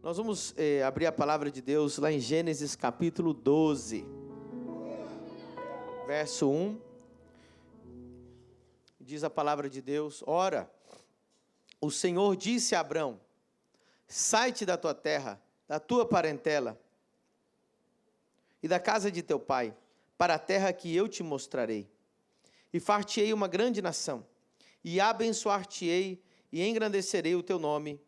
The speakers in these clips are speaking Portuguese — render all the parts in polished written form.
Nós vamos abrir a palavra de Deus lá em Gênesis capítulo 12, verso 1. Diz a palavra de Deus: Ora, o Senhor disse a Abrão: sai-te da tua terra, da tua parentela e da casa de teu pai, para a terra que eu te mostrarei. E far-te-ei uma grande nação, e abençoar-te-ei, e engrandecerei o teu nome,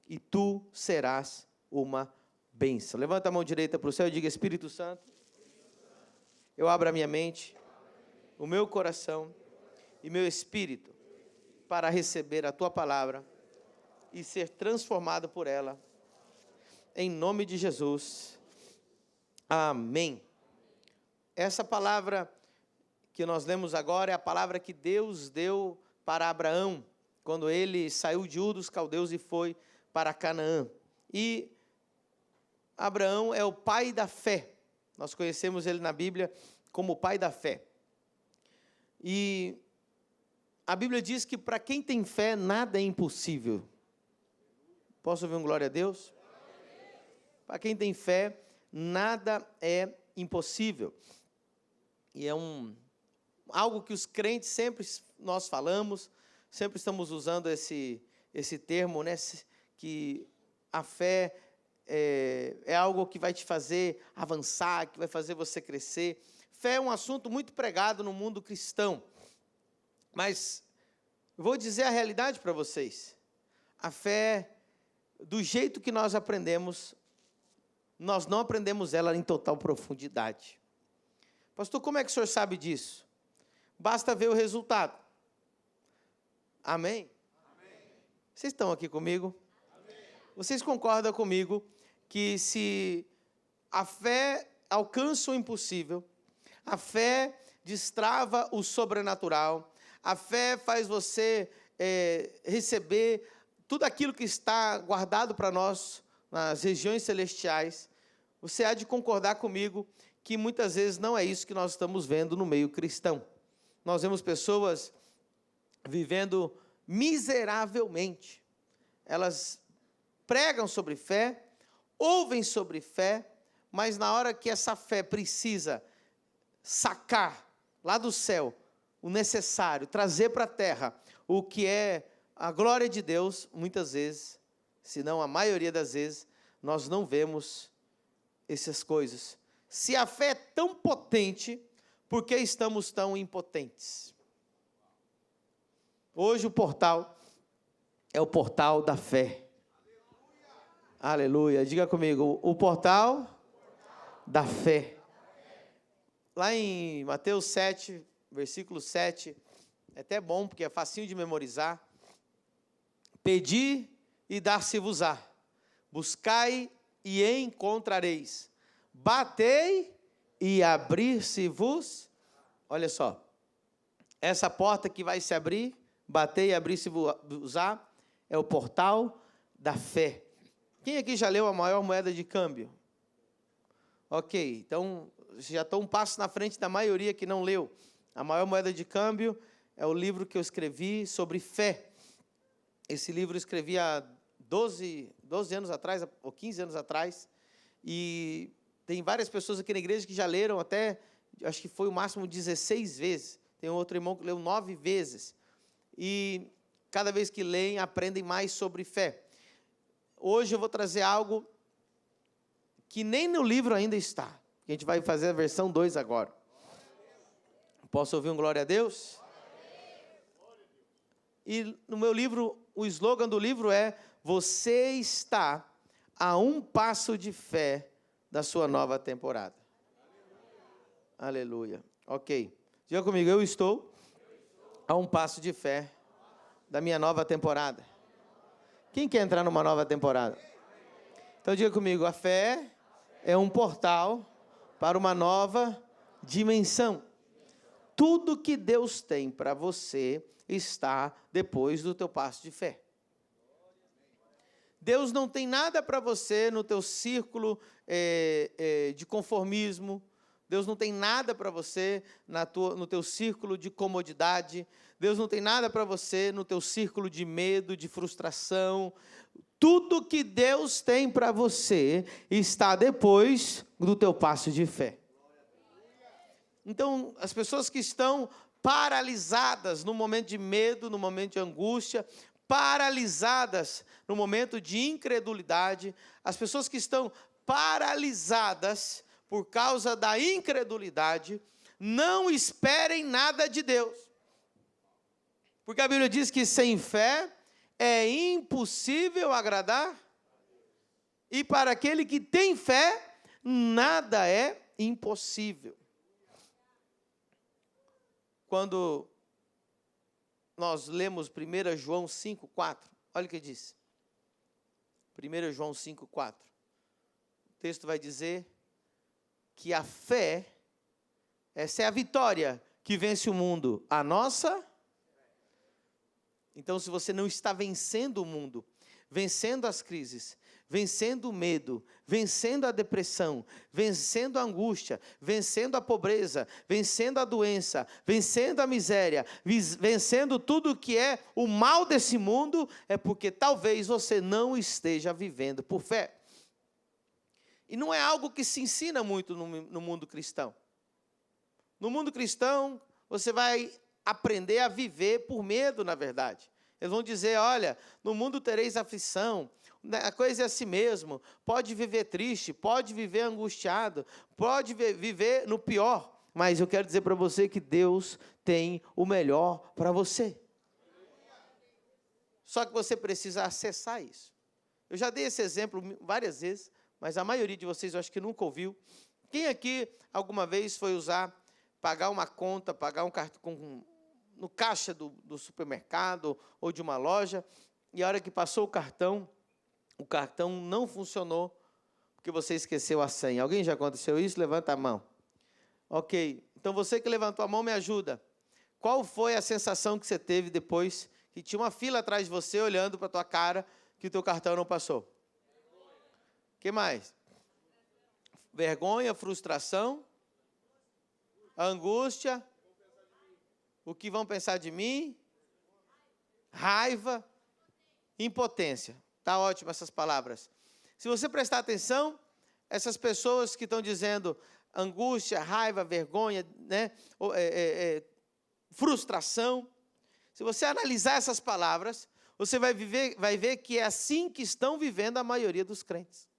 e tu serás uma bênção. Levanta a mão direita para o céu e diga: Espírito Santo, eu abro a minha mente, o meu coração e meu espírito para receber a tua palavra e ser transformado por ela, em nome de Jesus. Amém. Essa palavra que nós lemos agora é a palavra que Deus deu para Abraão, quando ele saiu de Ur dos Caldeus e foi para Canaã. E Abraão é o pai da fé. Nós conhecemos ele na Bíblia como o pai da fé. E a Bíblia diz que para quem tem fé, nada é impossível. Posso ouvir um glória a Deus? Para quem tem fé, nada é impossível. E é algo que os crentes sempre nós falamos, sempre estamos usando esse termo, né? Que a fé é algo que vai te fazer avançar, que vai fazer você crescer. Fé é um assunto muito pregado no mundo cristão. Mas eu vou dizer a realidade para vocês. A fé, do jeito que nós aprendemos, nós não aprendemos ela em total profundidade. Pastor, como é que o senhor sabe disso? Basta ver o resultado. Amém? Amém. Vocês estão aqui comigo? Amém. Vocês concordam comigo que se a fé alcança o impossível, a fé destrava o sobrenatural, a fé faz você receber tudo aquilo que está guardado para nós nas regiões celestiais, você há de concordar comigo que muitas vezes não é isso que nós estamos vendo no meio cristão. Nós vemos pessoas vivendo miseravelmente. Elas pregam sobre fé, ouvem sobre fé, mas na hora que essa fé precisa sacar lá do céu o necessário, trazer para a terra o que é a glória de Deus, muitas vezes, se não a maioria das vezes, nós não vemos essas coisas. Se a fé é tão potente, por que estamos tão impotentes? Hoje o portal é o portal da fé. Aleluia. Diga comigo, o portal da fé. Lá em Mateus 7, versículo 7, é até bom, porque é facinho de memorizar. Pedi e dar-se-vos-á. Buscai e encontrareis. Batei e abrir-se-vos. Olha só. Essa porta que vai se abrir, bater e abrir-se-vos-á, é o portal da fé. Quem aqui já leu A Maior Moeda de Câmbio? Ok, então já estou um passo na frente da maioria que não leu. A Maior Moeda de Câmbio é o livro que eu escrevi sobre fé. Esse livro eu escrevi há 12 anos atrás, ou 15 anos atrás, e tem várias pessoas aqui na igreja que já leram até, acho que foi o máximo 16 vezes. Tem outro irmão que leu 9 vezes. E cada vez que leem, aprendem mais sobre fé. Hoje eu vou trazer algo que nem no livro ainda está. A gente vai fazer a versão 2 agora. Posso ouvir um glória a Deus? E no meu livro, o slogan do livro é: você está a um passo de fé da sua nova temporada. Aleluia. Ok. Diga comigo, eu estou a um passo de fé da minha nova temporada. Quem quer entrar numa nova temporada? Então diga comigo, a fé é um portal para uma nova dimensão. Tudo que Deus tem para você está depois do teu passo de fé. Deus não tem nada para você no teu círculo de conformismo. Deus não tem nada para você no teu círculo de comodidade. Deus não tem nada para você no teu círculo de medo, de frustração. Tudo que Deus tem para você está depois do teu passo de fé. Então, as pessoas que estão paralisadas no momento de medo, no momento de angústia, paralisadas no momento de incredulidade, as pessoas que estão paralisadas por causa da incredulidade, não esperem nada de Deus. Porque a Bíblia diz que sem fé é impossível agradar, e para aquele que tem fé, nada é impossível. Quando nós lemos 1 João 5,4, olha o que diz. 1 João 5,4. O texto vai dizer que a fé, essa é a vitória que vence o mundo, a nossa. Então, se você não está vencendo o mundo, vencendo as crises, vencendo o medo, vencendo a depressão, vencendo a angústia, vencendo a pobreza, vencendo a doença, vencendo a miséria, vencendo tudo que é o mal desse mundo, é porque talvez você não esteja vivendo por fé. E não é algo que se ensina muito no mundo cristão. No mundo cristão, você vai aprender a viver por medo, na verdade. Eles vão dizer, olha, no mundo tereis aflição, a coisa é assim mesmo, pode viver triste, pode viver angustiado, pode viver no pior, mas eu quero dizer para você que Deus tem o melhor para você. Só que você precisa acessar isso. Eu já dei esse exemplo várias vezes, mas a maioria de vocês eu acho que nunca ouviu. Quem aqui alguma vez foi pagar uma conta, pagar um cartão no caixa do supermercado ou de uma loja, e a hora que passou o cartão não funcionou, porque você esqueceu a senha. Alguém já aconteceu isso? Levanta a mão. Ok, então você que levantou a mão, me ajuda. Qual foi a sensação que você teve depois que tinha uma fila atrás de você, olhando para a tua cara, que o teu cartão não passou? O que mais? Vergonha, frustração, angústia, o que vão pensar de mim, raiva, impotência. Está ótimo essas palavras. Se você prestar atenção, essas pessoas que estão dizendo angústia, raiva, vergonha, né, frustração, se você analisar essas palavras, você vai ver que é assim que estão vivendo a maioria dos crentes.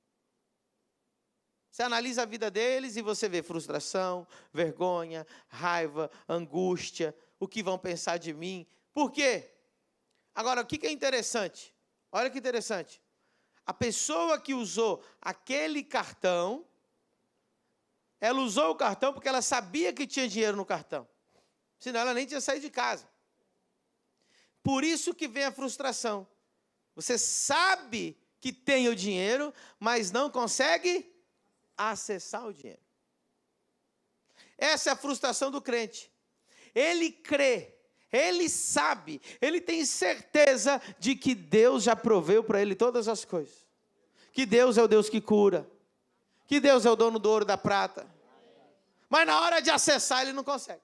Você analisa a vida deles e você vê frustração, vergonha, raiva, angústia, o que vão pensar de mim. Por quê? Agora, o que é interessante? Olha que interessante. A pessoa que usou aquele cartão, ela usou o cartão porque ela sabia que tinha dinheiro no cartão. Senão ela nem tinha saído de casa. Por isso que vem a frustração. Você sabe que tem o dinheiro, mas não consegue acessar o dinheiro. Essa é a frustração do crente. Ele crê, ele sabe, ele tem certeza de que Deus já proveu para ele todas as coisas. Que Deus é o Deus que cura. Que Deus é o dono do ouro e da prata. Mas na hora de acessar ele não consegue.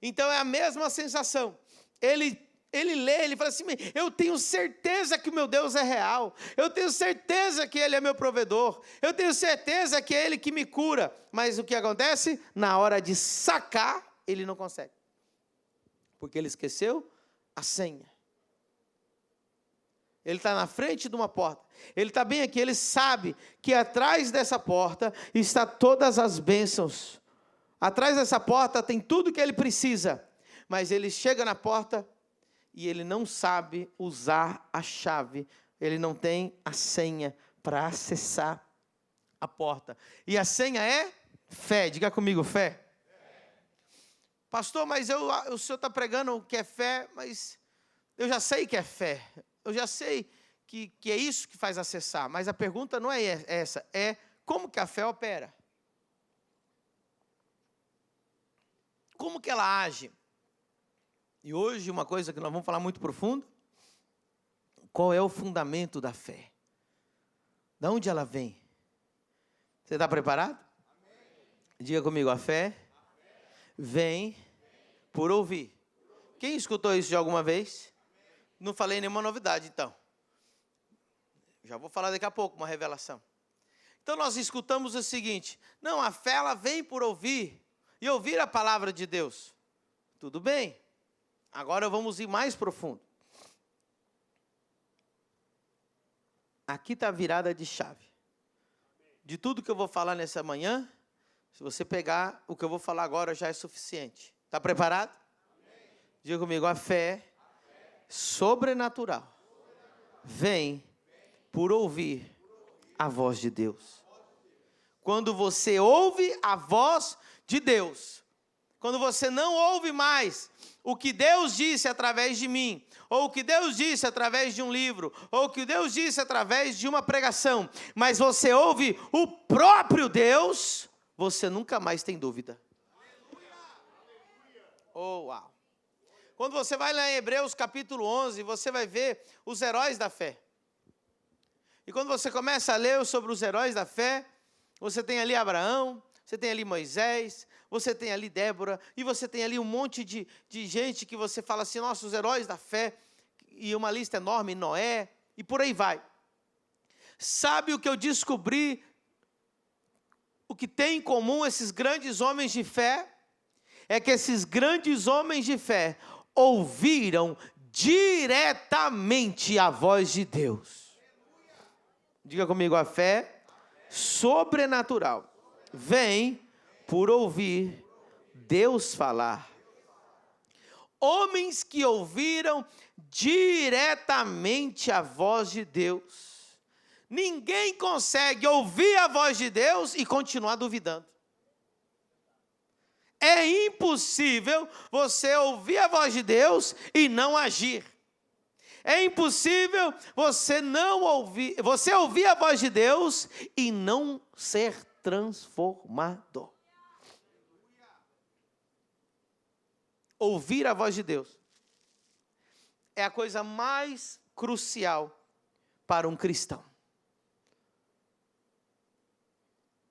Então é a mesma sensação. Ele lê, ele fala assim, eu tenho certeza que o meu Deus é real, eu tenho certeza que Ele é meu provedor, eu tenho certeza que é Ele que me cura, mas o que acontece? Na hora de sacar, ele não consegue, porque ele esqueceu a senha. Ele está na frente de uma porta, ele está bem aqui, ele sabe que atrás dessa porta está todas as bênçãos, atrás dessa porta tem tudo que ele precisa, mas ele chega na porta, e ele não sabe usar a chave, ele não tem a senha para acessar a porta. E a senha é fé, diga comigo, fé. Pastor, mas o senhor está pregando que é fé, mas eu já sei que é fé, eu já sei que é isso que faz acessar, mas a pergunta não é essa, é como que a fé opera? Como que ela age? E hoje, uma coisa que nós vamos falar muito profundo, qual é o fundamento da fé? De onde ela vem? Você está preparado? Amém. Diga comigo, a fé vem por ouvir. Quem escutou isso de alguma vez? Não falei nenhuma novidade, então. Já vou falar daqui a pouco, uma revelação. Então nós escutamos o seguinte: não, a fé ela vem por ouvir, e ouvir a palavra de Deus. Tudo bem. Agora vamos ir mais profundo. Aqui está a virada de chave. De tudo que eu vou falar nessa manhã, se você pegar o que eu vou falar agora já é suficiente. Está preparado? Amém. Diga comigo, a fé sobrenatural vem por ouvir a voz de Deus. Quando você ouve a voz de Deus, quando você não ouve mais o que Deus disse através de mim, ou o que Deus disse através de um livro, ou o que Deus disse através de uma pregação, mas você ouve o próprio Deus, você nunca mais tem dúvida. Oh, uau! Quando você vai lá em Hebreus capítulo 11, você vai ver os heróis da fé. E quando você começa a ler sobre os heróis da fé, você tem ali Abraão, você tem ali Moisés, você tem ali Débora, e você tem ali um monte de gente que você fala assim, nossa, os heróis da fé, e uma lista enorme, Noé, e por aí vai. Sabe o que eu descobri? O que tem em comum esses grandes homens de fé? É que esses grandes homens de fé ouviram diretamente a voz de Deus. Diga comigo, a fé sobrenatural vem por ouvir Deus falar. Homens que ouviram diretamente a voz de Deus. Ninguém consegue ouvir a voz de Deus e continuar duvidando. É impossível você ouvir a voz de Deus e não agir. É impossível você ouvir a voz de Deus e não ser transformado. Ouvir a voz de Deus é a coisa mais crucial para um cristão.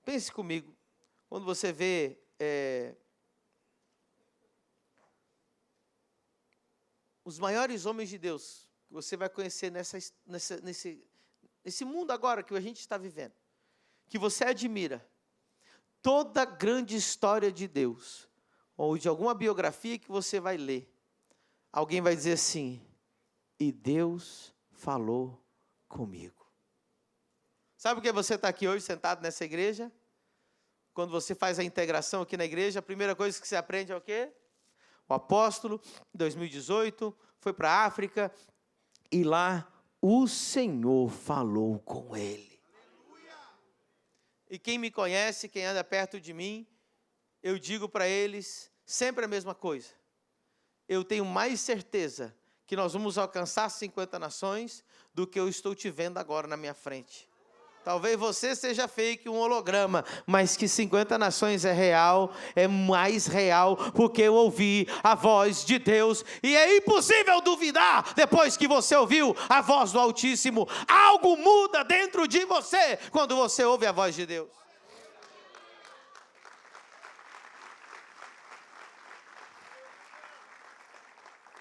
Pense comigo, quando você vê os maiores homens de Deus que você vai conhecer nesse mundo agora que a gente está vivendo, que você admira, toda grande história de Deus, ou de alguma biografia que você vai ler, alguém vai dizer assim, e Deus falou comigo. Sabe por que você está aqui hoje, sentado nessa igreja? Quando você faz a integração aqui na igreja, a primeira coisa que você aprende é o quê? O apóstolo, em 2018, foi para a África, e lá o Senhor falou com ele. E quem me conhece, quem anda perto de mim, eu digo para eles sempre a mesma coisa. Eu tenho mais certeza que nós vamos alcançar 50 nações do que eu estou te vendo agora na minha frente. Talvez você seja fake, um holograma, mas que 50 nações é real, é mais real, porque eu ouvi a voz de Deus, e é impossível duvidar, depois que você ouviu a voz do Altíssimo, algo muda dentro de você, quando você ouve a voz de Deus.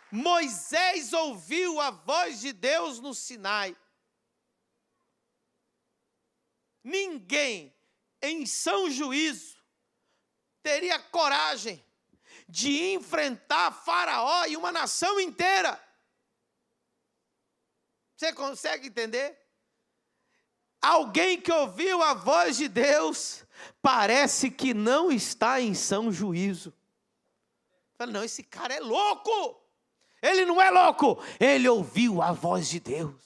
Moisés ouviu a voz de Deus no Sinai. Ninguém em são juízo teria coragem de enfrentar Faraó e uma nação inteira. Você consegue entender? Alguém que ouviu a voz de Deus parece que não está em são juízo. Fala, não, esse cara é louco. Ele não é louco, ele ouviu a voz de Deus.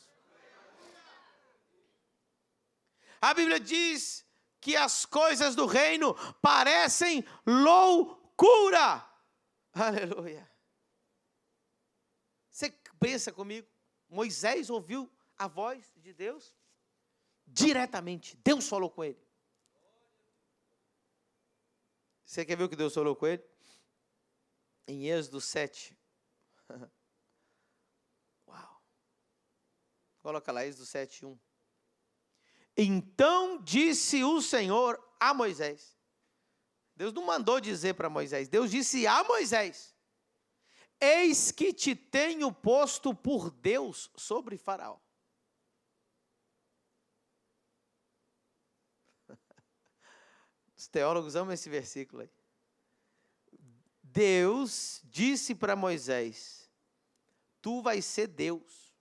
A Bíblia diz que as coisas do reino parecem loucura. Aleluia. Você pensa comigo? Moisés ouviu a voz de Deus diretamente. Deus falou com ele. Você quer ver o que Deus falou com ele? Em Êxodo 7. Uau. Coloca lá, Êxodo 7, 1. Então disse o Senhor a Moisés. Deus não mandou dizer para Moisés. Deus disse a Moisés. eis que te tenho posto por Deus sobre Faraó. Os teólogos amam esse versículo aí. Deus disse para Moisés: tu vais ser Deus.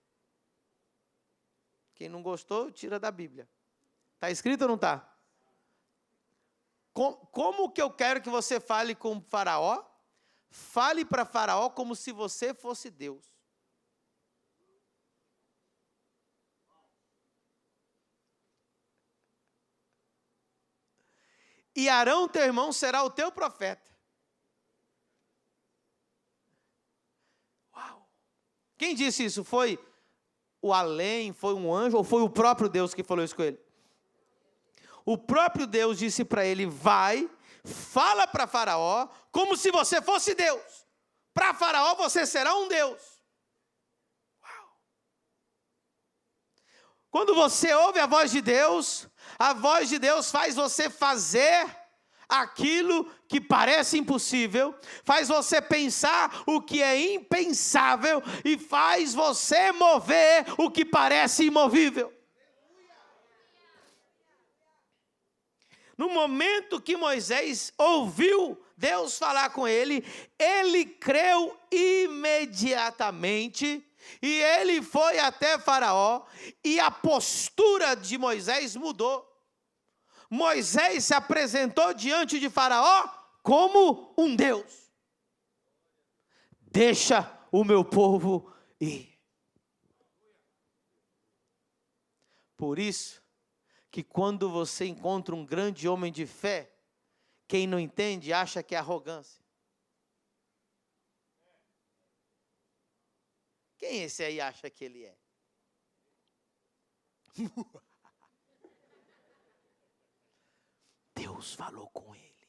Quem não gostou, tira da Bíblia. Está escrito ou não está? Como que eu quero que você fale com Faraó? Fale para Faraó como se você fosse Deus. E Arão, teu irmão, será o teu profeta. Uau! Quem disse isso? Foi o além, foi um anjo ou foi o próprio Deus que falou isso com ele? O próprio Deus disse para ele: vai, fala para Faraó como se você fosse Deus. Para Faraó você será um Deus. Uau. Quando você ouve a voz de Deus faz você fazer aquilo que parece impossível, faz você pensar o que é impensável e faz você mover o que parece imovível. No momento que Moisés ouviu Deus falar com ele, ele creu imediatamente e ele foi até Faraó e a postura de Moisés mudou. Moisés se apresentou diante de Faraó como um Deus. Deixa o meu povo ir. Por isso, que quando você encontra um grande homem de fé, quem não entende acha que é arrogância. Quem esse aí acha que ele é? Deus falou com ele.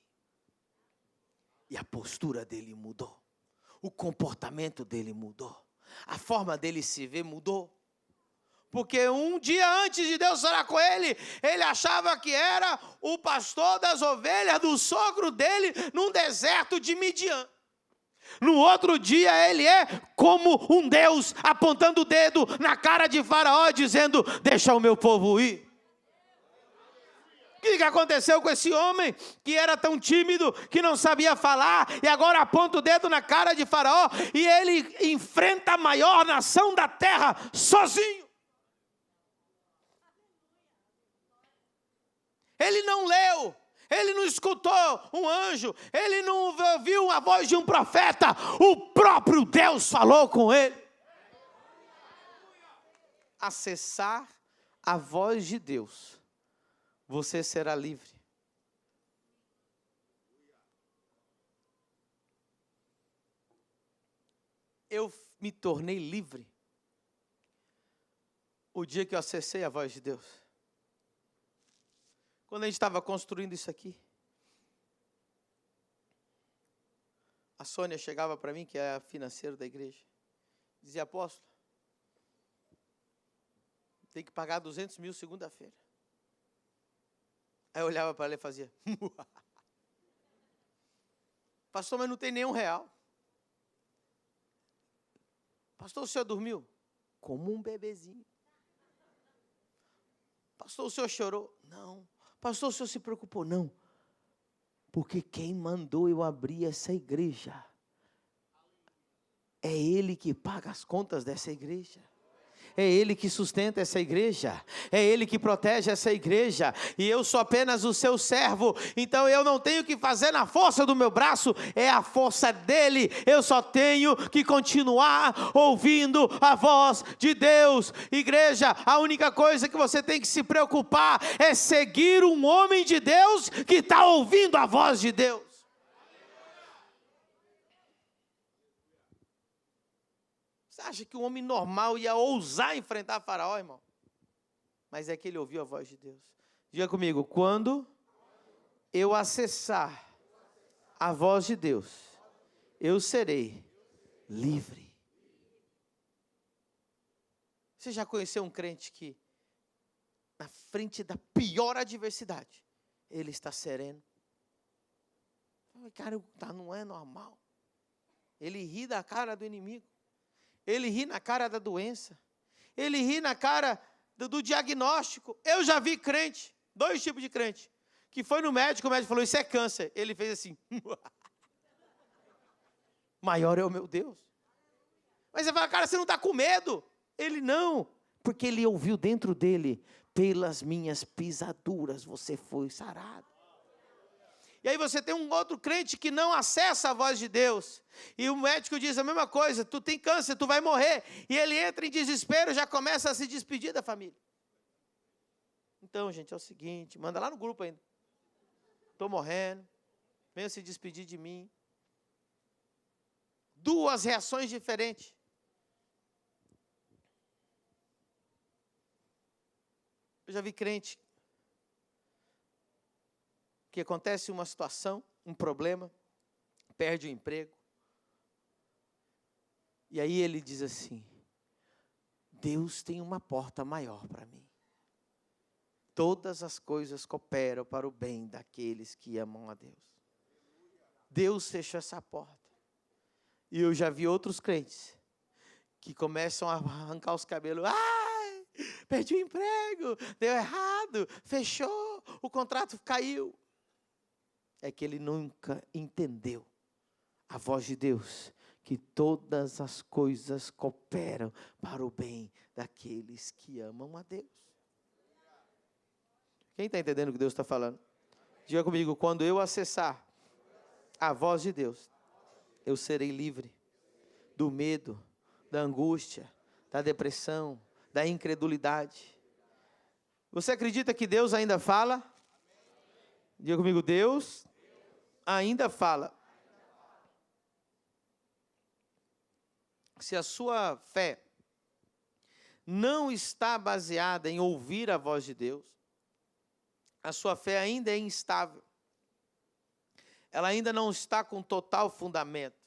E a postura dele mudou. O comportamento dele mudou. A forma dele se ver mudou. Porque um dia antes de Deus falar com ele, ele achava que era o pastor das ovelhas do sogro dele num deserto de Midian. No outro dia ele é como um Deus apontando o dedo na cara de Faraó dizendo: deixa o meu povo ir. O que aconteceu com esse homem que era tão tímido, que não sabia falar e agora aponta o dedo na cara de Faraó e ele enfrenta a maior nação da terra sozinho? Ele não leu, ele não escutou um anjo, ele não ouviu a voz de um profeta, o próprio Deus falou com ele. Acessar a voz de Deus, você será livre. Eu me tornei livre o dia que eu acessei a voz de Deus. Quando a gente estava construindo isso aqui, a Sônia chegava para mim, que é a financeira da igreja, dizia: apóstolo, tem que pagar 200 mil segunda-feira. Aí eu olhava para ela e fazia: pastor, mas não tem nenhum real. Pastor, o senhor dormiu? Como um bebezinho. Pastor, o senhor chorou? Não. Pastor, o senhor se preocupou? Não. Porque quem mandou eu abrir essa igreja é Ele que paga as contas dessa igreja. É Ele que sustenta essa igreja, é Ele que protege essa igreja, e eu sou apenas o seu servo, então eu não tenho que fazer na força do meu braço, é a força dEle, eu só tenho que continuar ouvindo a voz de Deus. Igreja, a única coisa que você tem que se preocupar é seguir um homem de Deus que está ouvindo a voz de Deus. Você acha que um homem normal ia ousar enfrentar Faraó, irmão? Mas é que ele ouviu a voz de Deus. Diga comigo: quando eu acessar a voz de Deus, eu serei livre. Você já conheceu um crente que, na frente da pior adversidade, ele está sereno? Cara, não é normal. Ele ri da cara do inimigo. Ele ri na cara da doença. Ele ri na cara do diagnóstico. Eu já vi crente, 2 tipos de crente, que foi no médico, o médico falou, isso é câncer. Ele fez assim. Maior é o meu Deus. Mas você fala, cara, você não está com medo? Ele não, porque ele ouviu dentro dele, pelas minhas pisaduras você foi sarado. E aí você tem um outro crente que não acessa a voz de Deus. E o médico diz a mesma coisa, tu tem câncer, tu vai morrer. E ele entra em desespero, já começa a se despedir da família. Então, gente, é o seguinte, manda lá no grupo ainda. Estou morrendo, venha se despedir de mim. 2 reações diferentes. Eu já vi crente que acontece uma situação, um problema, perde o emprego. E aí ele diz assim, Deus tem uma porta maior para mim. Todas as coisas cooperam para o bem daqueles que amam a Deus. Deus fechou essa porta. E eu já vi outros crentes que começam a arrancar os cabelos. Ai, perdi o emprego, deu errado, fechou, o contrato caiu. É que ele nunca entendeu a voz de Deus, que todas as coisas cooperam para o bem daqueles que amam a Deus. Quem está entendendo o que Deus está falando? Diga comigo, quando eu acessar a voz de Deus, eu serei livre do medo, da angústia, da depressão, da incredulidade. Você acredita que Deus ainda fala? Diga comigo, Deus ainda fala. Se a sua fé não está baseada em ouvir a voz de Deus, a sua fé ainda é instável. Ela ainda não está com total fundamento.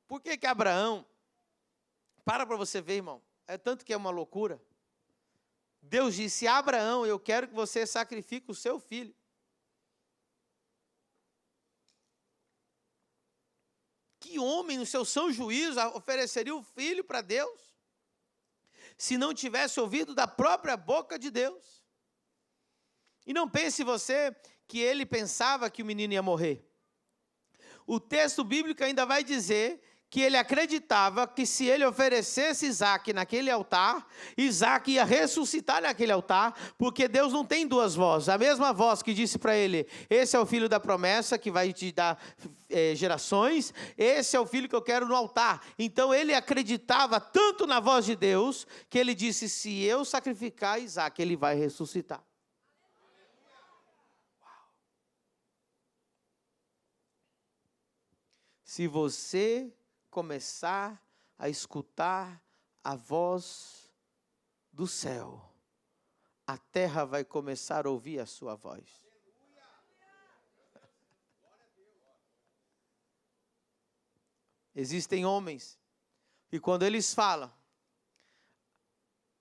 Por que Abraão, para você ver, irmão, é tanto que é uma loucura. Deus disse, Abraão, eu quero que você sacrifique o seu filho. Que homem, no seu são juízo, ofereceria o filho para Deus, se não tivesse ouvido da própria boca de Deus? E não pense você que ele pensava que o menino ia morrer. O texto bíblico ainda vai dizer que ele acreditava que se ele oferecesse Isaac naquele altar, Isaac ia ressuscitar naquele altar, porque Deus não tem 2 vozes. A mesma voz que disse para ele, esse é o filho da promessa que vai te dar gerações, esse é o filho que eu quero no altar. Então ele acreditava tanto na voz de Deus, que ele disse, se eu sacrificar Isaac, ele vai ressuscitar. Se você começar a escutar a voz do céu, a terra vai começar a ouvir a sua voz. Existem homens que quando eles falam,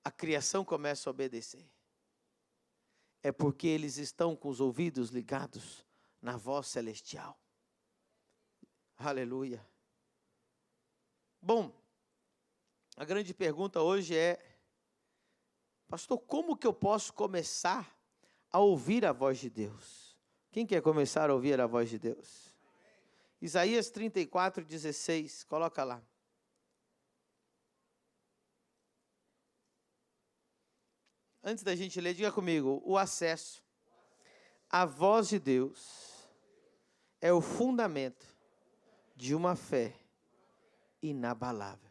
a criação começa a obedecer. É porque eles estão com os ouvidos ligados na voz celestial. Aleluia. Bom, a grande pergunta hoje é, pastor, como que eu posso começar a ouvir a voz de Deus? Quem quer começar a ouvir a voz de Deus? Isaías 34:16, coloca lá. Antes da gente ler, diga comigo, o acesso à voz de Deus é o fundamento de uma fé inabalável.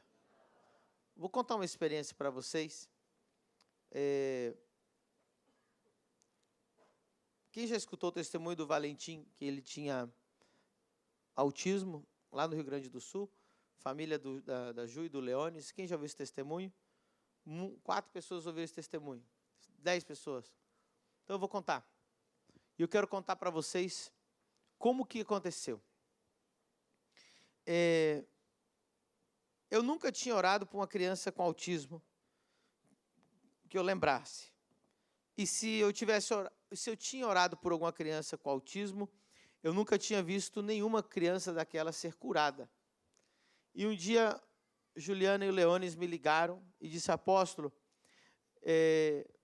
Vou contar uma experiência para vocês. Quem já escutou o testemunho do Valentim, que ele tinha autismo, lá no Rio Grande do Sul, família da Ju e do Leones, quem já ouviu esse testemunho? 4 pessoas ouviram esse testemunho, 10 pessoas. Então eu vou contar. E eu quero contar para vocês como que aconteceu. Eu nunca tinha orado por uma criança com autismo, que eu lembrasse. E se eu tinha orado por alguma criança com autismo, Eu nunca tinha visto nenhuma criança daquela ser curada. E um dia, Juliana e o Leones me ligaram e disse: apóstolo,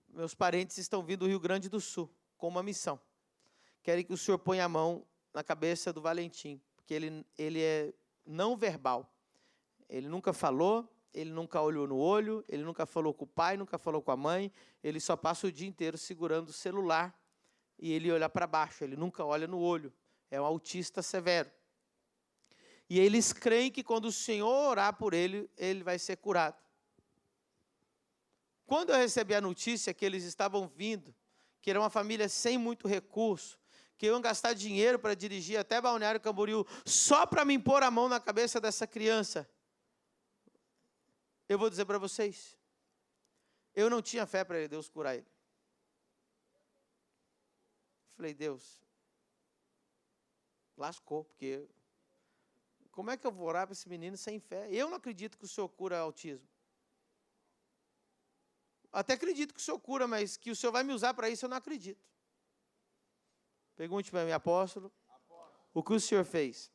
meus parentes estão vindo do Rio Grande do Sul com uma missão. Querem que o senhor ponha a mão na cabeça do Valentim, porque ele é não verbal. Ele nunca falou, ele nunca olhou no olho, ele nunca falou com o pai, nunca falou com a mãe, ele só passa o dia inteiro segurando o celular e ele olha para baixo, ele nunca olha no olho. É um autista severo. E eles creem que quando o Senhor orar por ele, ele vai ser curado. Quando eu recebi a notícia que eles estavam vindo, que era uma família sem muito recurso, que iam gastar dinheiro para dirigir até Balneário Camboriú, só para me impor a mão na cabeça dessa criança, eu vou dizer para vocês, eu não tinha fé para Deus curar ele. Falei: Deus, lascou, porque como é que eu vou orar para esse menino sem fé? Eu não acredito que o Senhor cura autismo. Até acredito que o Senhor cura, mas que o Senhor vai me usar para isso, eu não acredito. Pergunte para mim: apóstolo, o que o Senhor fez?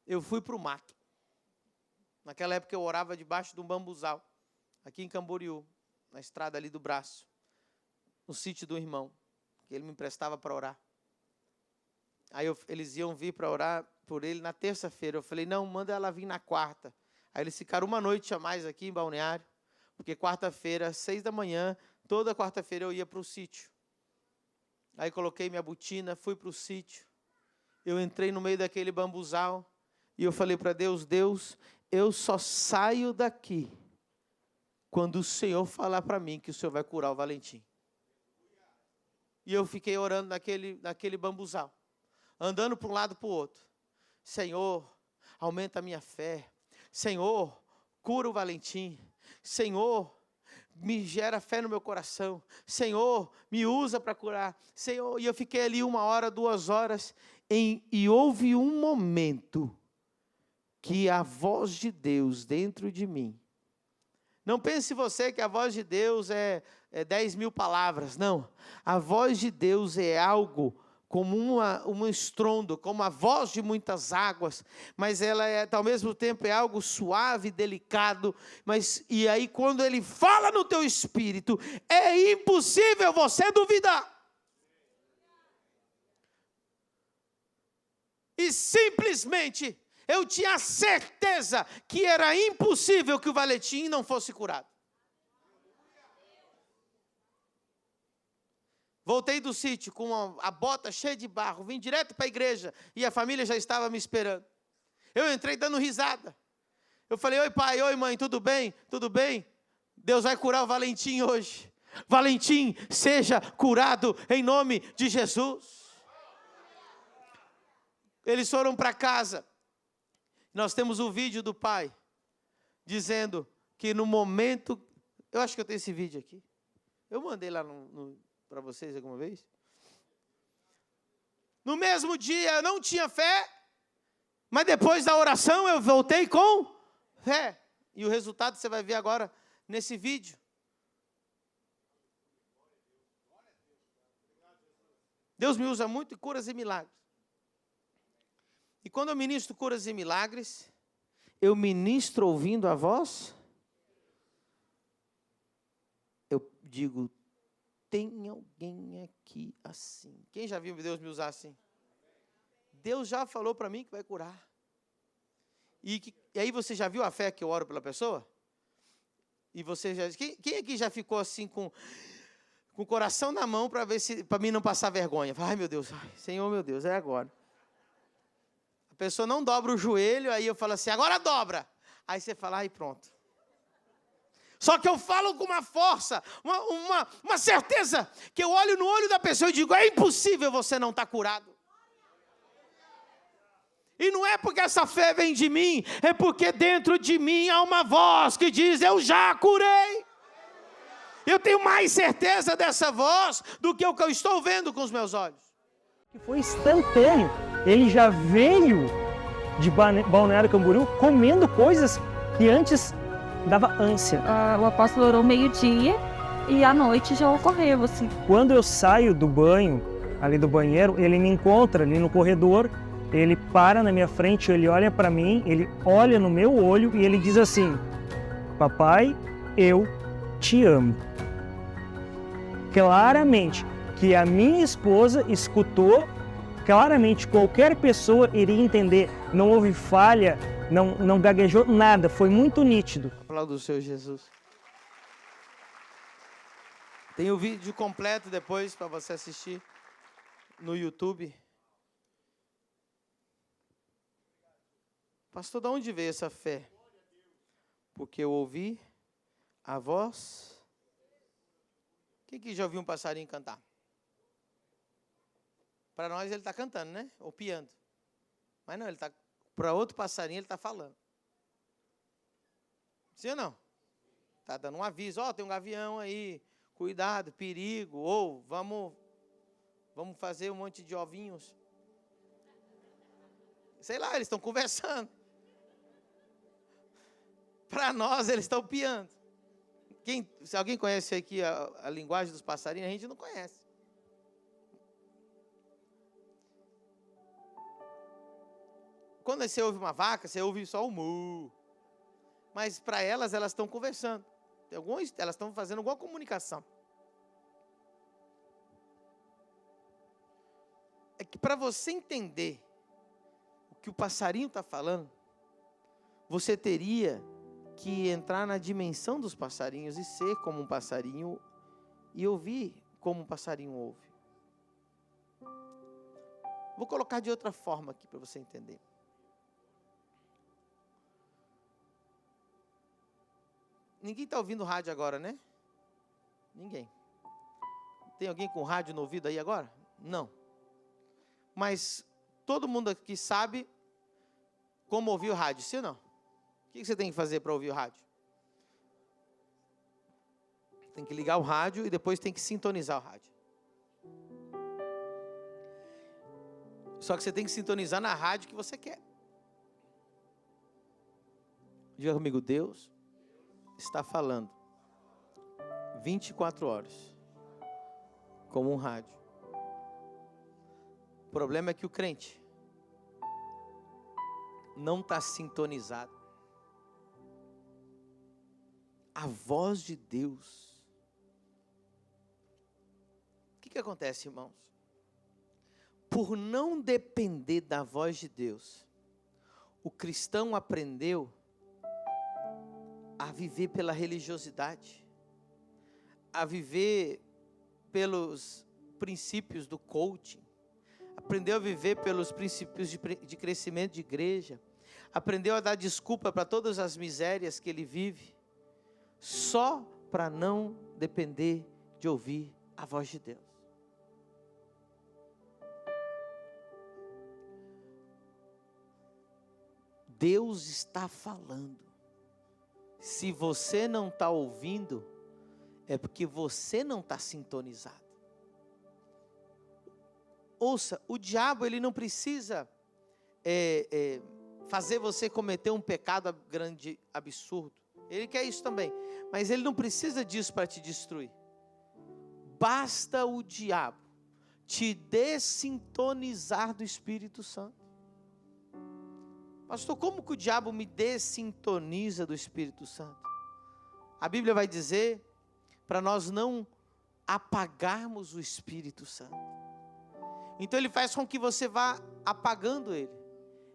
Eu fui para o mato. Naquela época eu orava debaixo de um bambuzal, aqui em Camboriú, na estrada ali do Braço, no sítio do irmão, que ele me emprestava para orar. Aí eles iam vir para orar por ele na terça-feira. Eu falei: não, manda ela vir na quarta. Aí eles ficaram uma noite a mais aqui em Balneário, porque quarta-feira, às 6 da manhã, toda quarta-feira eu ia para o sítio. Aí coloquei minha botina, fui para o sítio. Eu entrei no meio daquele bambuzal e eu falei para Deus: Deus, eu só saio daqui quando o Senhor falar para mim que o Senhor vai curar o Valentim. E eu fiquei orando naquele bambuzal, andando para um lado e para o outro. Senhor, aumenta a minha fé. Senhor, cura o Valentim. Senhor, me gera fé no meu coração. Senhor, me usa para curar. Senhor, e eu fiquei ali 1 hora, 2 horas, e houve um momento que a voz de Deus dentro de mim, não pense você que a voz de Deus é 10.000 palavras, não. A voz de Deus é algo como um estrondo, como a voz de muitas águas, mas ela ao mesmo tempo é algo suave, delicado, e aí quando ele fala no teu espírito, é impossível você duvidar. E simplesmente eu tinha certeza que era impossível que o Valentim não fosse curado. Voltei do sítio com a bota cheia de barro, vim direto para a igreja e a família já estava me esperando. Eu entrei dando risada. Eu falei: oi pai, oi mãe, tudo bem? Tudo bem? Deus vai curar o Valentim hoje. Valentim, seja curado em nome de Jesus. Eles foram para casa. Nós temos um vídeo do pai dizendo que no momento, eu acho que eu tenho esse vídeo aqui. Eu mandei lá para vocês alguma vez. No mesmo dia eu não tinha fé, mas depois da oração eu voltei com fé. E o resultado você vai ver agora nesse vídeo. Deus me usa muito em curas e milagres. E quando eu ministro curas e milagres, eu ministro ouvindo a voz. Eu digo: tem alguém aqui assim. Quem já viu Deus me usar assim? Deus já falou para mim que vai curar. E aí você já viu a fé que eu oro pela pessoa? E você já... Quem aqui já ficou assim com o coração na mão para mim não passar vergonha? Ai meu Deus, Senhor meu Deus, é agora. A pessoa não dobra o joelho, aí eu falo assim: agora dobra. Aí você fala: ai pronto. Só que eu falo com uma força, uma certeza, que eu olho no olho da pessoa e digo: é impossível você não estar curado. E não é porque essa fé vem de mim, é porque dentro de mim há uma voz que diz: eu já curei. Eu tenho mais certeza dessa voz do que o que eu estou vendo com os meus olhos. Foi instantâneo. Ele já veio de Balneário Camboriú comendo coisas que antes dava ânsia. O apóstolo orou meio-dia e à noite já ocorreu assim. Quando eu saio do banho, ali do banheiro, ele me encontra ali no corredor, ele para na minha frente, ele olha para mim, ele olha no meu olho e ele diz assim: papai, eu te amo. Claramente que a minha esposa escutou, claramente qualquer pessoa iria entender, não houve falha, não gaguejou nada, foi muito nítido. Aplauda o Senhor Jesus. Tem o vídeo completo depois para você assistir no YouTube. Pastor, de onde veio essa fé? Porque eu ouvi a voz. Quem que já ouviu um passarinho cantar? Para nós ele está cantando, né? Ou piando. Mas não, ele está para outro passarinho ele está falando. Sim ou não? Está dando um aviso. Ó, tem um gavião aí. Cuidado, perigo. Ou vamos fazer um monte de ovinhos. Sei lá, eles estão conversando. Para nós, eles estão piando. Se alguém conhece aqui a linguagem dos passarinhos, a gente não conhece. Quando você ouve uma vaca, você ouve só o mu. Mas para elas estão conversando. Elas estão fazendo alguma comunicação. É que para você entender o que o passarinho está falando, você teria que entrar na dimensão dos passarinhos e ser como um passarinho e ouvir como um passarinho ouve. Vou colocar de outra forma aqui para você entender. Ninguém está ouvindo rádio agora, né? Ninguém. Tem alguém com rádio no ouvido aí agora? Não. Mas todo mundo aqui sabe como ouvir o rádio, sim ou não? O que você tem que fazer para ouvir o rádio? Tem que ligar o rádio e depois tem que sintonizar o rádio. Só que você tem que sintonizar na rádio que você quer. Diga comigo, Deus está falando 24 horas como um rádio. O problema é que o crente não está sintonizado. A voz de Deus. O que acontece, irmãos? Por não depender da voz de Deus, o cristão aprendeu a viver pela religiosidade, a viver pelos princípios do coaching, aprendeu a viver pelos princípios de crescimento de igreja, aprendeu a dar desculpa para todas as misérias que ele vive, só para não depender de ouvir a voz de Deus. Deus está falando. Se você não está ouvindo, é porque você não está sintonizado. Ouça, o diabo ele não precisa fazer você cometer um pecado grande, absurdo. Ele quer isso também, mas ele não precisa disso para te destruir. Basta o diabo te dessintonizar do Espírito Santo. Pastor, como que o diabo me dessintoniza do Espírito Santo? A Bíblia vai dizer para nós não apagarmos o Espírito Santo. Então ele faz com que você vá apagando ele,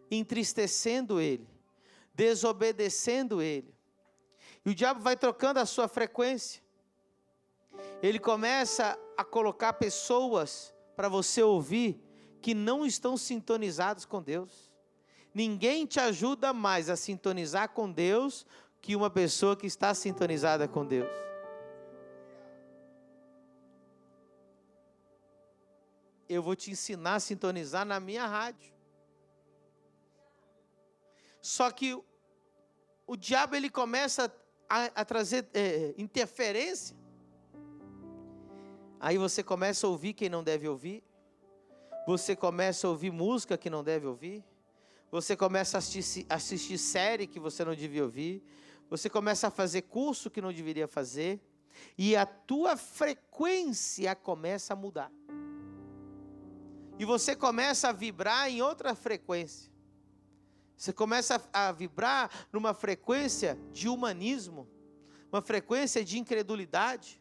entristecendo ele, desobedecendo ele. E o diabo vai trocando a sua frequência. Ele começa a colocar pessoas para você ouvir que não estão sintonizados com Deus. Ninguém te ajuda mais a sintonizar com Deus que uma pessoa que está sintonizada com Deus. Eu vou te ensinar a sintonizar na minha rádio. Só que o diabo ele começa a trazer interferência. Aí você começa a ouvir quem não deve ouvir. Você começa a ouvir música que não deve ouvir. Você começa a assistir série que você não devia ouvir. Você começa a fazer curso que não deveria fazer. E a tua frequência começa a mudar. e você começa a vibrar em outra frequência. Você começa a vibrar numa frequência de humanismo, uma frequência de incredulidade,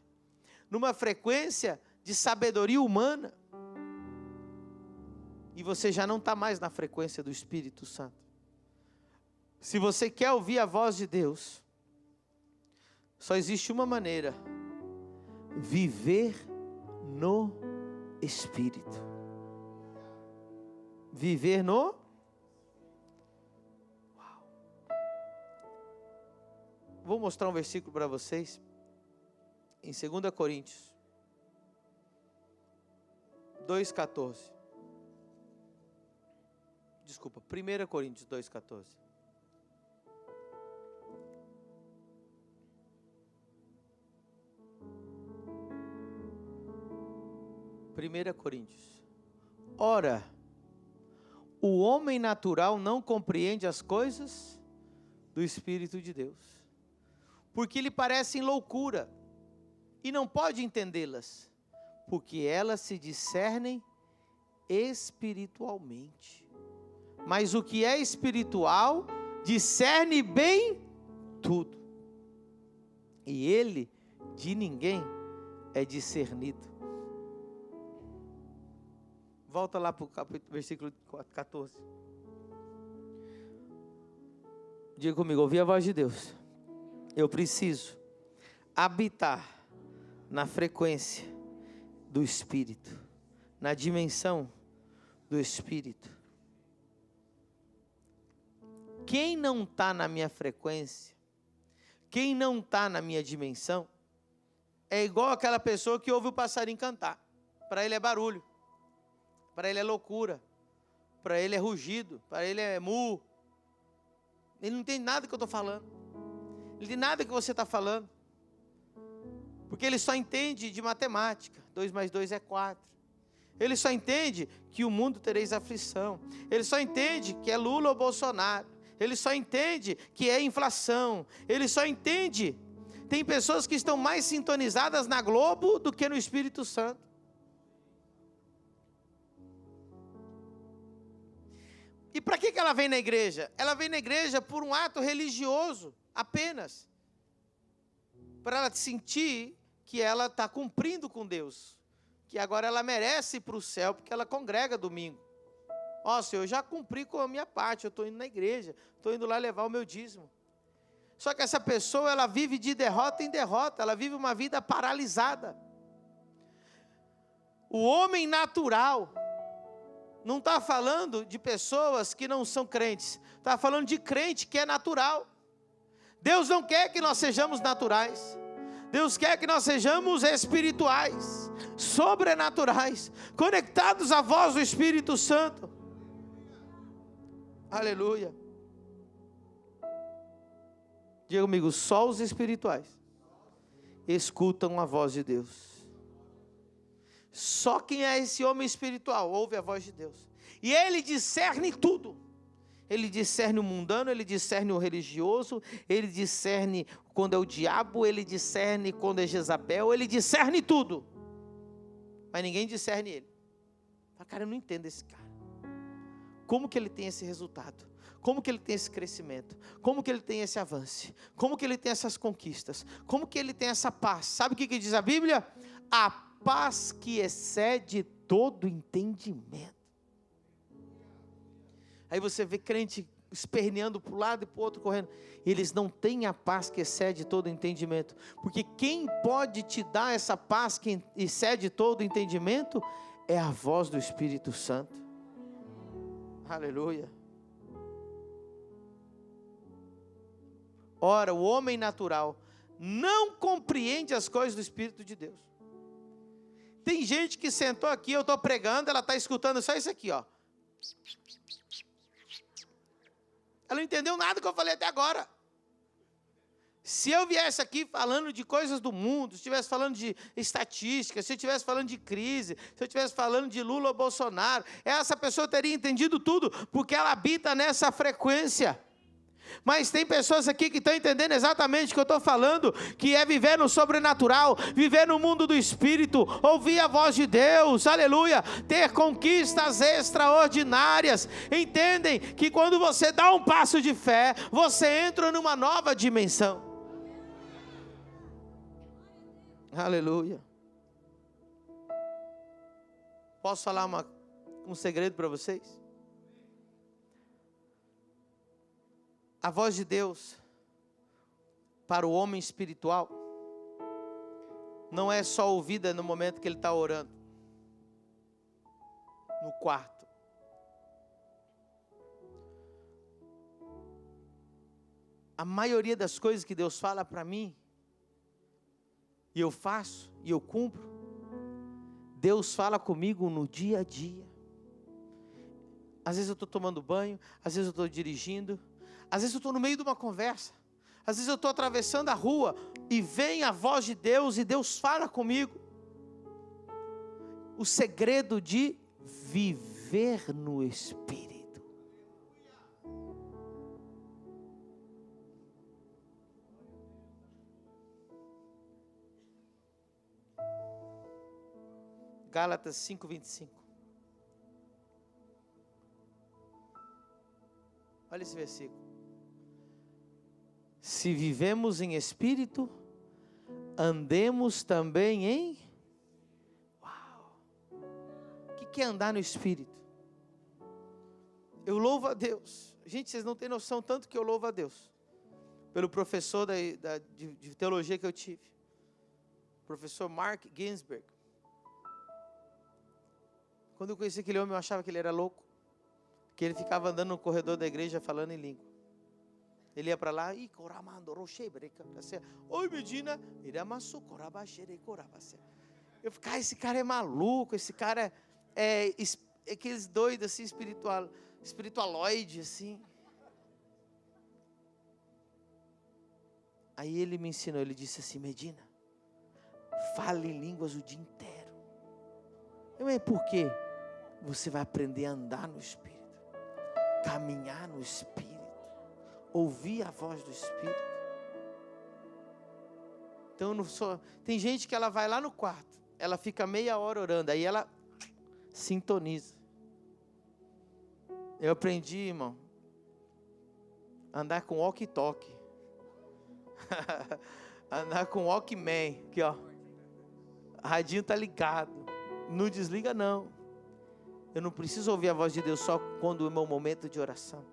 numa frequência de sabedoria humana. E você já não está mais na frequência do Espírito Santo. Se você quer ouvir a voz de Deus, só existe uma maneira: viver no Espírito. Viver no... Uau. Vou mostrar um versículo para vocês, em 2 Coríntios 2,14. Desculpa, 1 Coríntios 2,14. Primeira Coríntios. Ora, o homem natural não compreende as coisas do Espírito de Deus, porque lhe parecem loucura, e não pode entendê-las, porque elas se discernem espiritualmente. Mas o que é espiritual discerne bem tudo, e ele de ninguém é discernido. Volta lá para o versículo 14. Diga comigo, ouvi a voz de Deus. Eu preciso habitar na frequência do Espírito, na dimensão do Espírito. Quem não está na minha frequência, quem não está na minha dimensão, é igual aquela pessoa que ouve o passarinho cantar. Para ele é barulho, para ele é loucura, para ele é rugido, para ele é mu. Ele não entende nada que eu estou falando, ele não entende nada que você está falando, porque ele só entende de matemática, 2 mais 2 é 4. Ele só entende que o mundo tereis aflição, ele só entende que é Lula ou Bolsonaro, ele só entende que é inflação, ele só entende. Tem pessoas que estão mais sintonizadas na Globo do que no Espírito Santo. E para que ela vem na igreja? Ela vem na igreja por um ato religioso, apenas. Para ela sentir que ela está cumprindo com Deus. Que agora ela merece ir para o céu, porque ela congrega domingo. Ó, Senhor, eu já cumpri com a minha parte, eu estou indo na igreja, estou indo lá levar o meu dízimo. Só que essa pessoa, ela vive de derrota em derrota, ela vive uma vida paralisada. O homem natural não está falando de pessoas que não são crentes, está falando de crente que é natural. Deus não quer que nós sejamos naturais, Deus quer que nós sejamos espirituais, sobrenaturais, conectados à voz do Espírito Santo. Aleluia. Diga comigo, só os espirituais escutam a voz de Deus. Só quem é esse homem espiritual ouve a voz de Deus. E ele discerne tudo. Ele discerne o mundano, ele discerne o religioso, ele discerne quando é o diabo, ele discerne quando é Jezabel, ele discerne tudo. Mas ninguém discerne ele. Cara, eu não entendo esse cara. Como que ele tem esse resultado? Como que ele tem esse crescimento? Como que ele tem esse avanço? Como que ele tem essas conquistas? Como que ele tem essa paz? Sabe o que diz a Bíblia? A paz que excede todo entendimento. Aí você vê crente esperneando para um lado e para o outro, correndo. Eles não têm a paz que excede todo entendimento. Porque quem pode te dar essa paz que excede todo entendimento é a voz do Espírito Santo. Aleluia. Ora, o homem natural não compreende as coisas do Espírito de Deus. Tem gente que sentou aqui, eu estou pregando, ela está escutando só isso aqui, ó. Ela não entendeu nada que eu falei até agora. Se eu viesse aqui falando de coisas do mundo, se eu estivesse falando de estatística, se eu estivesse falando de crise, se eu estivesse falando de Lula ou Bolsonaro, essa pessoa teria entendido tudo, porque ela habita nessa frequência. Mas tem pessoas aqui que estão entendendo exatamente o que eu estou falando, que é viver no sobrenatural, viver no mundo do Espírito, ouvir a voz de Deus, aleluia, ter conquistas extraordinárias. Entendem que quando você dá um passo de fé, você entra numa nova dimensão. Aleluia. Posso falar um segredo para vocês? A voz de Deus para o homem espiritual não é só ouvida no momento que ele está orando, no quarto. A maioria das coisas que Deus fala para mim, e eu faço, e eu cumpro, Deus fala comigo no dia a dia. Às vezes eu estou tomando banho, às vezes eu estou dirigindo, às vezes eu estou no meio de uma conversa, às vezes eu estou atravessando a rua e vem a voz de Deus e Deus fala comigo. O segredo de viver no Espírito. Gálatas 5:25. Olha esse versículo. Se vivemos em Espírito, andemos também em... Uau! O que é andar no Espírito? Eu louvo a Deus. Gente, vocês não têm noção tanto que eu louvo a Deus. Pelo professor de teologia que eu tive. Professor Mark Ginsberg. Quando eu conheci aquele homem, eu achava que ele era louco. Que ele ficava andando no corredor da igreja falando em língua. Ele ia para lá, oi Medina, eu ficava, esse cara é maluco, esse cara é aqueles doidos assim, espiritualoide assim. Aí ele me ensinou, ele disse assim, Medina, fale em línguas o dia inteiro. Mas por quê? Você vai aprender a andar no Espírito, caminhar no Espírito, ouvir a voz do Espírito. Então, tem gente que ela vai lá no quarto, ela fica meia hora orando, aí ela sintoniza. Eu aprendi, irmão, a andar com walkie-talkie, andar com walkman, aqui ó, o radinho tá ligado, não desliga não. Eu não preciso ouvir a voz de Deus só quando é o meu momento de oração.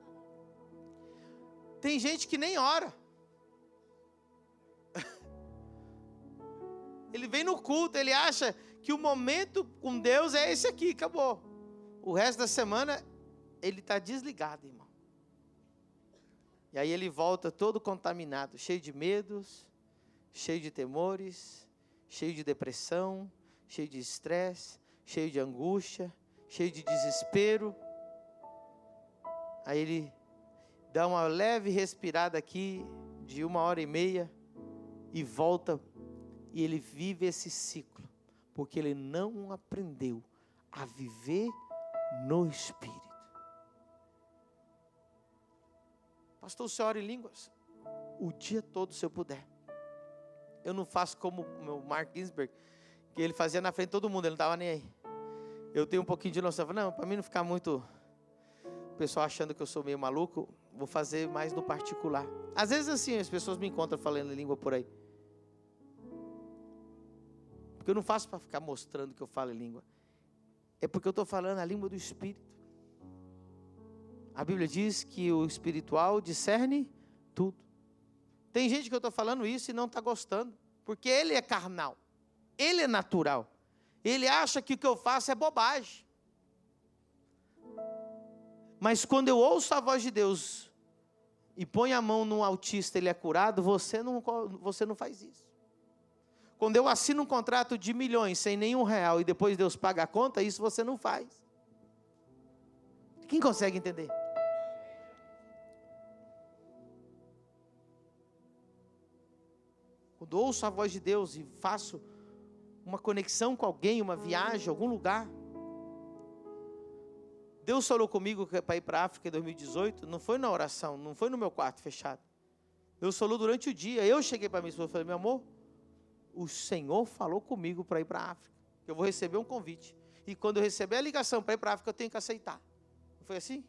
Tem gente que nem ora. Ele vem no culto, ele acha que o momento com Deus é esse aqui, acabou. O resto da semana, ele está desligado, irmão. E aí ele volta todo contaminado, cheio de medos, cheio de temores, cheio de depressão, cheio de estresse, cheio de angústia, cheio de desespero. Aí ele dá uma leve respirada aqui de 1h30 e volta, e ele vive esse ciclo, porque ele não aprendeu a viver no Espírito. Pastor, você ora em línguas? O dia todo, se eu puder. Eu não faço como o meu Mark Ginsberg, que ele fazia na frente de todo mundo, ele não estava nem aí. Eu tenho um pouquinho de noção. Não, para mim não ficar muito... O pessoal achando que eu sou meio maluco, vou fazer mais no particular. Às vezes assim, as pessoas me encontram falando em língua por aí. Porque eu não faço para ficar mostrando que eu falo em língua. É porque eu estou falando a língua do Espírito. A Bíblia diz que o espiritual discerne tudo. Tem gente que eu estou falando isso e não está gostando. Porque ele é carnal. Ele é natural. Ele acha que o que eu faço é bobagem. Mas quando eu ouço a voz de Deus e ponho a mão num autista, ele é curado, você não faz isso. Quando eu assino um contrato de milhões sem nenhum real e depois Deus paga a conta, isso você não faz. Quem consegue entender? Quando ouço a voz de Deus e faço uma conexão com alguém, uma viagem, algum lugar, Deus falou comigo para ir para a África em 2018, não foi na oração, não foi no meu quarto fechado. Deus falou durante o dia. Eu cheguei para minha esposa e falei, meu amor, o Senhor falou comigo para ir para a África. Eu vou receber um convite. E quando eu receber a ligação para ir para a África, eu tenho que aceitar. Não foi assim?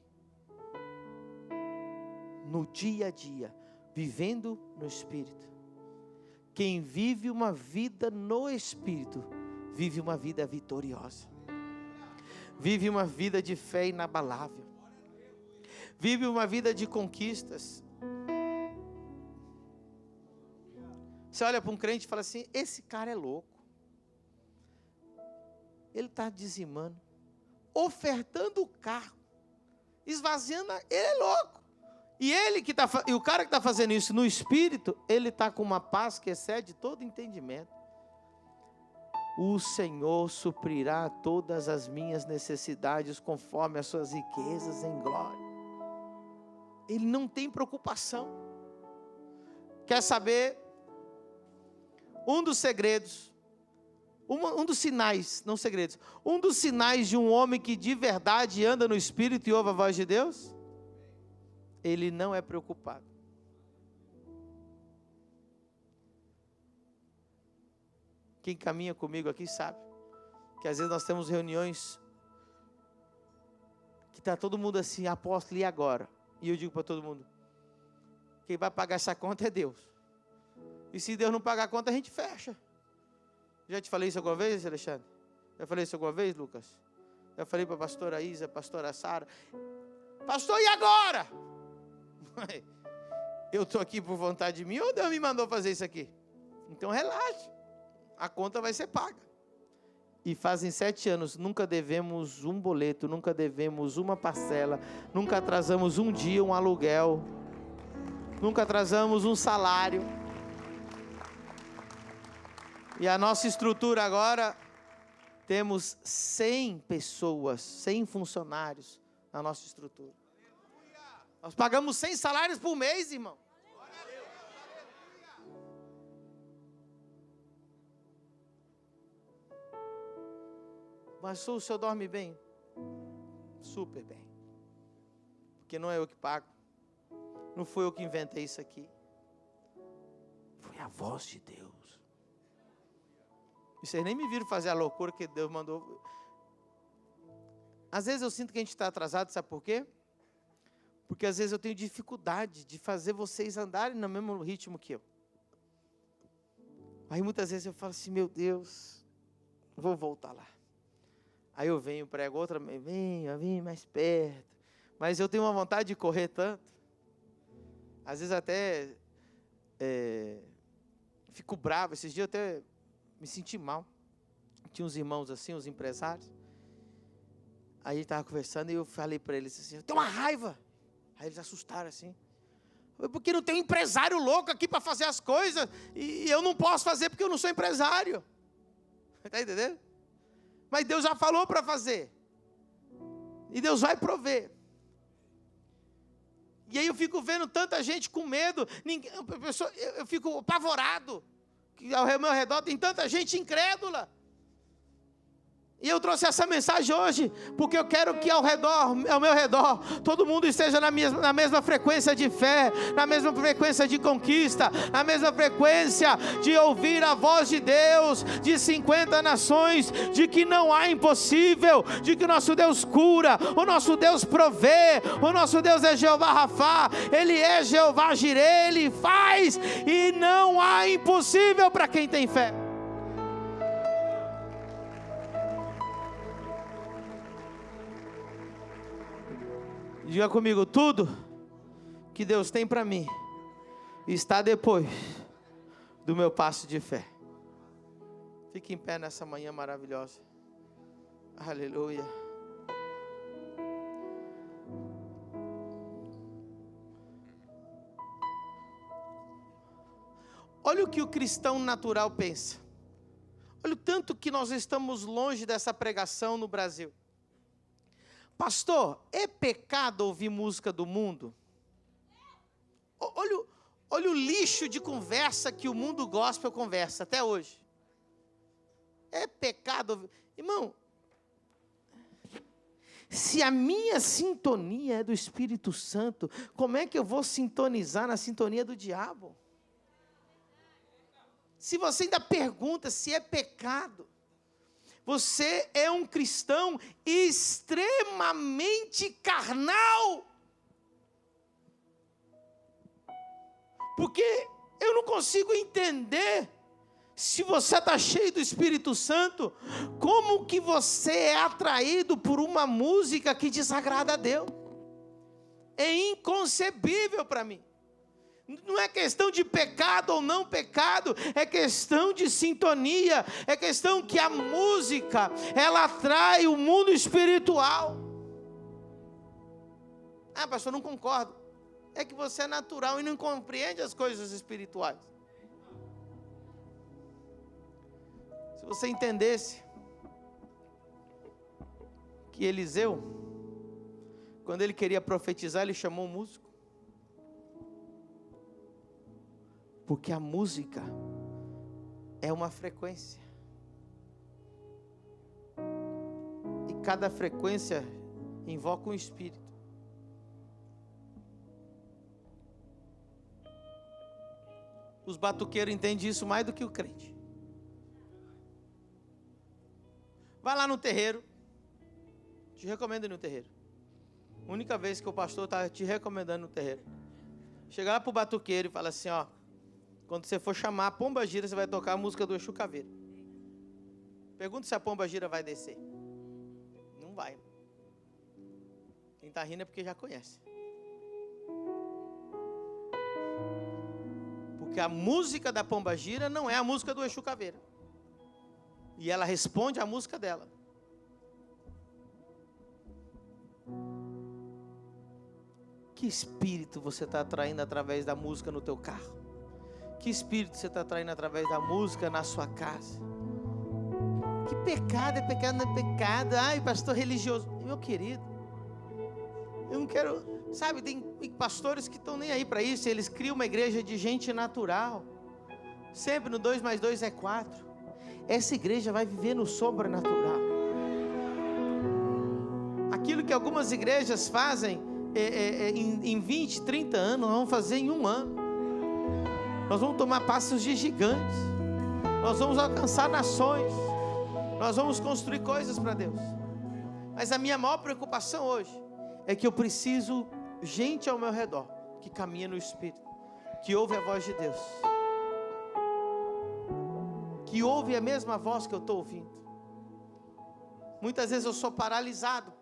No dia a dia, vivendo no Espírito. Quem vive uma vida no Espírito, vive uma vida vitoriosa. Vive uma vida de fé inabalável. Vive uma vida de conquistas. Você olha para um crente e fala assim, esse cara é louco. Ele está dizimando, ofertando o carro, esvaziando, ele é louco. E o cara que está fazendo isso no Espírito, ele está com uma paz que excede todo entendimento. O Senhor suprirá todas as minhas necessidades conforme as suas riquezas em glória. Ele não tem preocupação. Quer saber? Um dos segredos, um dos sinais, não segredos, um dos sinais de um homem que de verdade anda no Espírito e ouve a voz de Deus, ele não é preocupado. Quem caminha comigo aqui sabe que às vezes nós temos reuniões que está todo mundo assim, apóstolo, e agora? E eu digo para todo mundo, quem vai pagar essa conta é Deus. E se Deus não pagar a conta, a gente fecha. Já te falei isso alguma vez, Alexandre? Já falei isso alguma vez, Lucas? Já falei para a pastora Isa, pastora Sara. Pastor, e agora? Eu estou aqui por vontade minha ou Deus me mandou fazer isso aqui? Então relaxe. A conta vai ser paga. E fazem 7 anos, nunca devemos um boleto, nunca devemos uma parcela, nunca atrasamos um dia um aluguel, nunca atrasamos um salário. E a nossa estrutura agora, temos 100 pessoas, 100 funcionários na nossa estrutura. Nós pagamos 100 salários por mês, irmão. Mas o senhor dorme bem? Super bem. Porque não é eu que pago. Não foi eu que inventei isso aqui. Foi a voz de Deus. E vocês nem me viram fazer a loucura que Deus mandou. Às vezes eu sinto que a gente está atrasado, sabe por quê? Porque às vezes eu tenho dificuldade de fazer vocês andarem no mesmo ritmo que eu. Aí muitas vezes eu falo assim, meu Deus, vou voltar lá. Aí eu venho, prego outra, vem mais perto. Mas eu tenho uma vontade de correr tanto. Às vezes até fico bravo. Esses dias eu até me senti mal. Tinha uns irmãos assim, uns empresários. Aí estava conversando e eu falei para eles assim, eu tenho uma raiva. Aí eles assustaram assim. Porque não tem um empresário louco aqui para fazer as coisas. E eu não posso fazer porque eu não sou empresário. Está entendendo? Mas Deus já falou para fazer. E Deus vai prover. E aí eu fico vendo tanta gente com medo. Eu fico apavorado. Que ao meu redor tem tanta gente incrédula. E eu trouxe essa mensagem hoje, porque eu quero que ao meu redor, todo mundo esteja na mesma frequência de fé, na mesma frequência de conquista, na mesma frequência de ouvir a voz de Deus, de 50 nações, de que não há impossível, de que o nosso Deus cura, o nosso Deus provê, o nosso Deus é Jeová Rafá, Ele é Jeová Jireh, Ele faz, e não há impossível para quem tem fé. Diga comigo, tudo que Deus tem para mim está depois do meu passo de fé. Fique em pé nessa manhã maravilhosa. Aleluia. Olha o que o cristão natural pensa. Olha o tanto que nós estamos longe dessa pregação no Brasil. Pastor, é pecado ouvir música do mundo? Olha o lixo de conversa que o mundo gospel conversa até hoje. É pecado ouvir? Irmão, Se a minha sintonia é do Espírito Santo, como é que eu vou sintonizar na sintonia do diabo? Se você ainda pergunta se é pecado, você é um cristão extremamente carnal. Porque eu não consigo entender, se você está cheio do Espírito Santo, como que você é atraído por uma música que desagrada a Deus? É inconcebível para mim. Não é questão de pecado ou não pecado, é questão de sintonia, é questão que a música, ela atrai o mundo espiritual. Ah, pastor, não concordo. É que você é natural e não compreende as coisas espirituais. Se você entendesse que Eliseu, quando ele queria profetizar, ele chamou um músico. Porque a música é uma frequência. E cada frequência invoca um espírito. Os batuqueiros entendem isso mais do que o crente. Vai lá no terreiro. Te recomendo ir no terreiro. Única vez que o pastor está te recomendando no terreiro. Chega lá para o batuqueiro e fala assim, ó. Quando você for chamar a pomba gira, você vai tocar a música do Exu Caveira. Pergunta se a pomba gira vai descer. Não vai. Quem está rindo é porque já conhece. Porque a música da pomba gira não é a música do Exu Caveira. E ela responde à música dela. Que espírito você está atraindo através da música no teu carro? Que espírito você está atraindo através da música na sua casa? Que pecado, é pecado, não é pecado. Ai, pastor religioso. Meu querido, eu não quero... Sabe, tem pastores que estão nem aí para isso. Eles criam uma igreja de gente natural. Sempre no 2 mais 2 é 4. Essa igreja vai viver no sobrenatural. Aquilo que algumas igrejas fazem em 20, 30 anos, nós vamos fazer em 1 ano. Nós vamos tomar passos de gigantes. Nós vamos alcançar nações. Nós vamos construir coisas para Deus. Mas a minha maior preocupação hoje é que eu preciso gente ao meu redor que caminha no Espírito, que ouve a voz de Deus, que ouve a mesma voz que eu estou ouvindo. Muitas vezes eu sou paralisado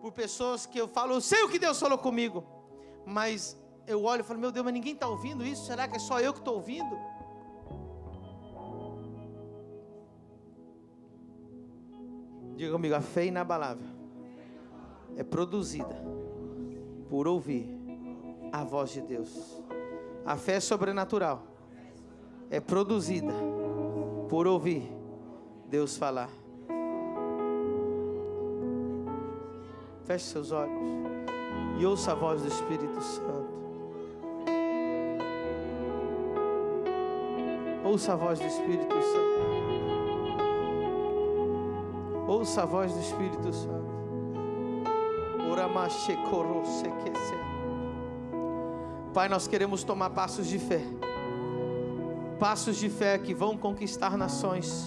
por pessoas que eu falo, eu sei o que Deus falou comigo, mas eu olho e falo, meu Deus, mas ninguém está ouvindo isso? Será que é só eu que estou ouvindo? Diga comigo, a fé inabalável é produzida por ouvir a voz de Deus. A fé sobrenatural é produzida por ouvir Deus falar. Feche seus olhos e ouça a voz do Espírito Santo. Ouça a voz do Espírito Santo. Ouça a voz do Espírito Santo. Pai, nós queremos tomar passos de fé. Passos de fé que vão conquistar nações.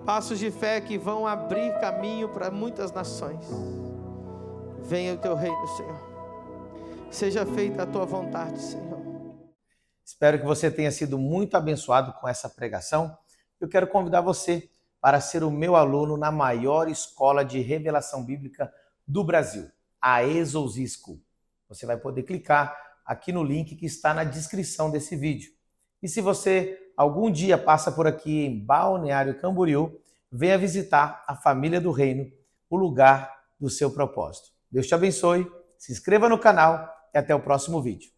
Passos de fé que vão abrir caminho para muitas nações. Venha o teu reino, Senhor. Seja feita a tua vontade, Senhor. Espero que você tenha sido muito abençoado com essa pregação. Eu quero convidar você para ser o meu aluno na maior escola de revelação bíblica do Brasil, a Exousis School. Você vai poder clicar aqui no link que está na descrição desse vídeo. E se você algum dia passa por aqui em Balneário Camboriú, venha visitar a Família do Reino, o lugar do seu propósito. Deus te abençoe, se inscreva no canal e até o próximo vídeo.